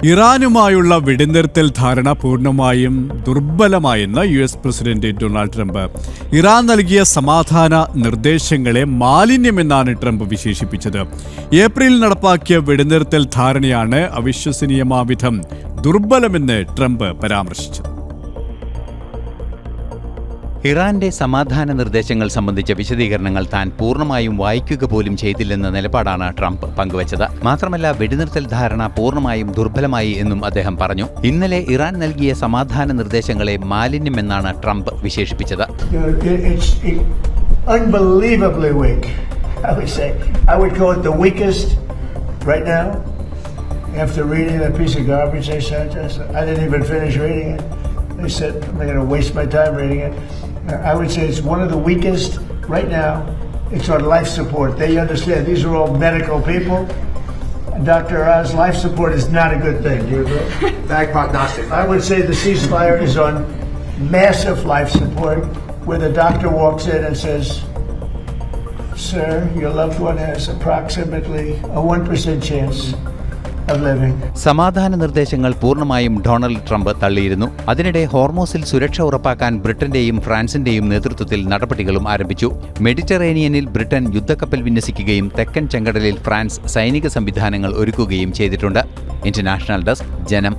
ഇറാനുമായുള്ള വെടിനിർത്തൽ ധാരണ പൂർണ്ണമായും ദുർബലമായെന്ന് US president Donald Trump. Iran നൽകിയ സമാധാന നിർദ്ദേശങ്ങളെ മാലിന്യമെന്നാണ് ട്രംപ് വിശേഷിപ്പിച്ചത്. ഏപ്രിലിൽ നടപ്പാക്കിയ വെടിനിർത്തൽ ധാരണയാണ് അവിശ്വസനീയമാവിധം ദുർബലമെന്ന് ട്രംപ് പരാമർശിച്ചത്. ഇറാന്റെ സമാധാന നിർദ്ദേശങ്ങൾ സംബന്ധിച്ച വിശദീകരണങ്ങൾ താൻ പൂർണ്ണമായും വായിക്കുക പോലും ചെയ്തില്ലെന്ന നിലപാടാണ് ട്രംപ് പങ്കുവച്ചത്. മാത്രമല്ല, വെടിനിർത്തൽ ധാരണ പൂർണ്ണമായും ദുർബലമായി എന്നും അദ്ദേഹം പറഞ്ഞു. ഇന്നലെ ഇറാൻ നൽകിയ സമാധാന നിർദ്ദേശങ്ങളെ മാലിന്യമെന്നാണ് ട്രംപ് വിശേഷിപ്പിച്ചത്. They said, I'm not going to waste my time reading it. I would say it's one of the weakest right now. It's on life support. They understand these are all medical people. Dr. Oz, life support is not a good thing. Do you agree? Bad prognostic. I would say the ceasefire is on massive life support, where the doctor walks in and says, sir, your loved one has approximately a 1% chance. സമാധാന നിർദ്ദേശങ്ങൾ പൂർണ്ണമായും Donald Trump തള്ളിയിരുന്നു. അതിനിടെ ഹോർമോസിൽ സുരക്ഷ ഉറപ്പാക്കാൻ ബ്രിട്ടന്റെയും ഫ്രാൻസിന്റെയും നേതൃത്വത്തിൽ നടപടികളും ആരംഭിച്ചു. മെഡിറ്ററേനിയനിൽ ബ്രിട്ടൻ യുദ്ധക്കപ്പൽ വിന്യസിക്കുകയും തെക്കൻ ചെങ്കടലിൽ ഫ്രാൻസ് സൈനിക സംവിധാനങ്ങൾ ഒരുക്കുകയും ചെയ്തിട്ടുണ്ട്. ഇന്റർനാഷണൽ ഡെസ്ക്, ജനം.